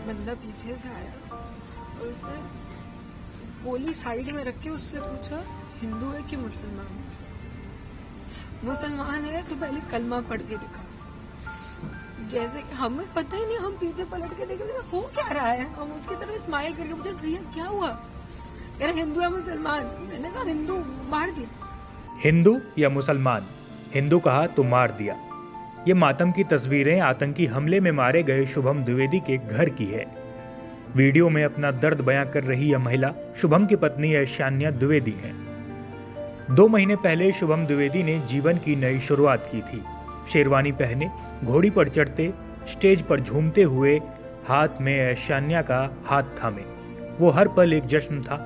बंदा पीछे से आया और उसने गोली साइड में रख के उससे पूछा हिंदू है कि मुसलमान? मुसलमान है तो पहले कलमा पढ़ के दिखा। जैसे हमें पता ही नहीं, हम पीछे पलट के देखे हो क्या रहा है, हम उसकी तरफ स्माइल करके पूछे भैया क्या हुआ, कह रहे हिंदू या मुसलमान। मैंने कहा हिंदू, मार दिया। हिंदू या मुसलमान, हिंदू कहा तो मार दिया। ये मातम की तस्वीरें आतंकी हमले में मारे गए शुभम द्विवेदी के घर की है। वीडियो में अपना दर्द बयां कर रही यह महिला शुभम की पत्नी ऐशान्या द्विवेदी है। 2 महीने पहले शुभम द्विवेदी ने जीवन की नई शुरुआत की थी। शेरवानी पहने, घोड़ी पर चढ़ते, स्टेज पर झूमते हुए, हाथ में ऐशान्या का हाथ थामे। वो हर पल एक जश्न था,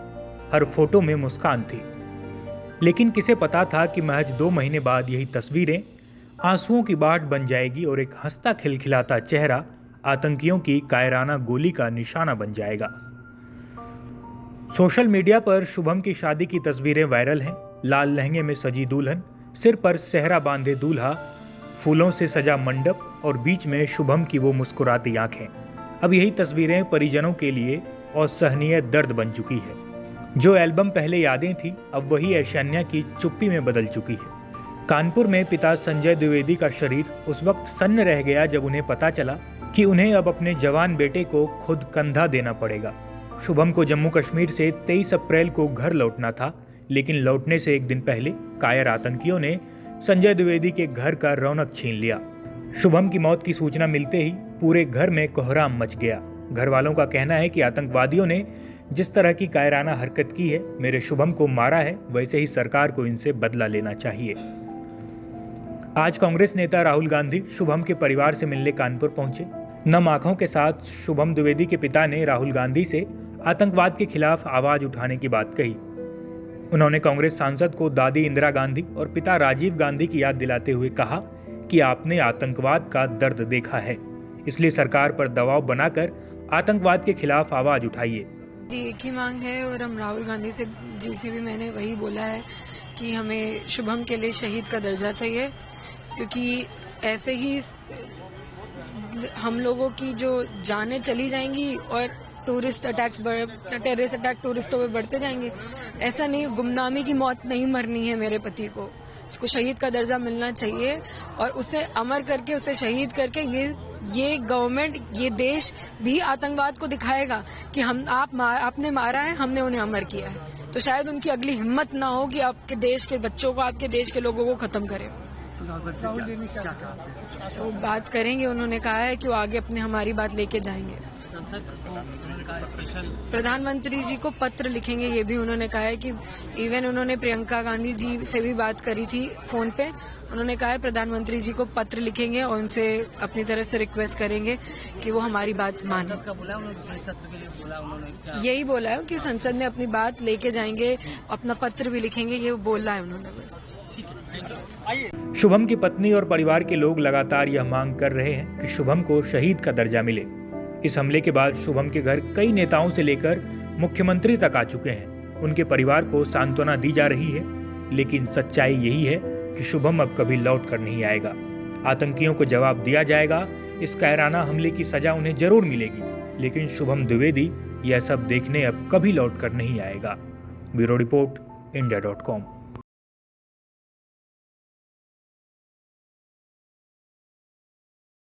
हर फोटो में मुस्कान थी। लेकिन किसे पता था कि महज 2 महीने बाद यही तस्वीरें आंसुओं की बाट बन जाएगी और एक हंसता खिलखिलाता चेहरा आतंकियों की कायराना गोली का निशाना बन जाएगा। सोशल मीडिया पर शुभम की शादी की तस्वीरें वायरल हैं। लाल लहंगे में सजी दुल्हन, सिर पर सेहरा बांधे दूल्हा, फूलों से सजा मंडप और बीच में शुभम की वो मुस्कुराती आंखें। अब यही तस्वीरें परिजनों के लिए असहनीय दर्द बन चुकी है। जो एल्बम पहले यादें थी, अब वही ऐशान्या की चुप्पी में बदल चुकी है। कानपुर में पिता संजय द्विवेदी का शरीर उस वक्त सन्न रह गया जब उन्हें पता चला कि उन्हें अब अपने जवान बेटे को खुद कंधा देना पड़ेगा। शुभम को जम्मू कश्मीर से 23 अप्रैल को घर लौटना था, लेकिन लौटने से एक दिन पहले कायर आतंकियों ने संजय द्विवेदी के घर का रौनक छीन लिया। शुभम की मौत की सूचना मिलते ही पूरे घर में कोहराम मच गया। घर वालों का कहना है कि आतंकवादियों ने जिस तरह की कायराना हरकत की है, मेरे शुभम को मारा है, वैसे ही सरकार को इनसे बदला लेना चाहिए। आज कांग्रेस नेता राहुल गांधी शुभम के परिवार से मिलने कानपुर पहुंचे। नम आंखों के साथ शुभम द्विवेदी के पिता ने राहुल गांधी से आतंकवाद के खिलाफ आवाज उठाने की बात कही। उन्होंने कांग्रेस सांसद को दादी इंदिरा गांधी और पिता राजीव गांधी की याद दिलाते हुए कहा कि आपने आतंकवाद का दर्द देखा है, इसलिए सरकार पर दबाव बनाकर आतंकवाद के खिलाफ आवाज उठाइए। एक ही मांग है और हम राहुल गांधी जी से भी मैंने वही बोला है कि हमें शुभम के लिए शहीद का दर्जा चाहिए, क्योंकि ऐसे ही हम लोगों की जो जानें चली जाएंगी और टूरिस्ट अटैक्स, टेररिस्ट अटैक टूरिस्टों पे बढ़ते जाएंगे। ऐसा नहीं, गुमनामी की मौत नहीं मरनी है मेरे पति को। उसको शहीद का दर्जा मिलना चाहिए और उसे अमर करके, उसे शहीद करके ये गवर्नमेंट, ये देश भी आतंकवाद को दिखाएगा कि आपने मारा है, हमने उन्हें अमर किया है। तो शायद उनकी अगली हिम्मत ना हो कि आपके देश के बच्चों को, आपके देश के लोगों को खत्म करें। वो बात करेंगे, उन्होंने कहा है कि वो आगे अपने हमारी बात लेके जाएंगे। प्रधानमंत्री जी को पत्र लिखेंगे, ये भी उन्होंने कहा है कि इवन उन्होंने प्रियंका गांधी जी से भी बात करी थी फोन पे। उन्होंने कहा है प्रधानमंत्री जी को पत्र लिखेंगे और उनसे अपनी तरफ से रिक्वेस्ट करेंगे कि वो हमारी बात माने। यही बोला है कि संसद में अपनी बात लेके जाएंगे, अपना पत्र भी लिखेंगे, ये बोला है उन्होंने बस। शुभम की पत्नी और परिवार के लोग लगातार यह मांग कर रहे हैं कि शुभम को शहीद का दर्जा मिले। इस हमले के बाद शुभम के घर कई नेताओं से लेकर मुख्यमंत्री तक आ चुके हैं। उनके परिवार को सांत्वना दी जा रही है, लेकिन सच्चाई यही है कि शुभम अब कभी लौट कर नहीं आएगा। आतंकियों को जवाब दिया जाएगा। इस कायराना हमले की सजा उन्हें जरूर मिलेगी, लेकिन शुभम द्विवेदी यह सब देखने अब कभी लौट कर नहीं आएगा। Bureau report, इंडिया.com।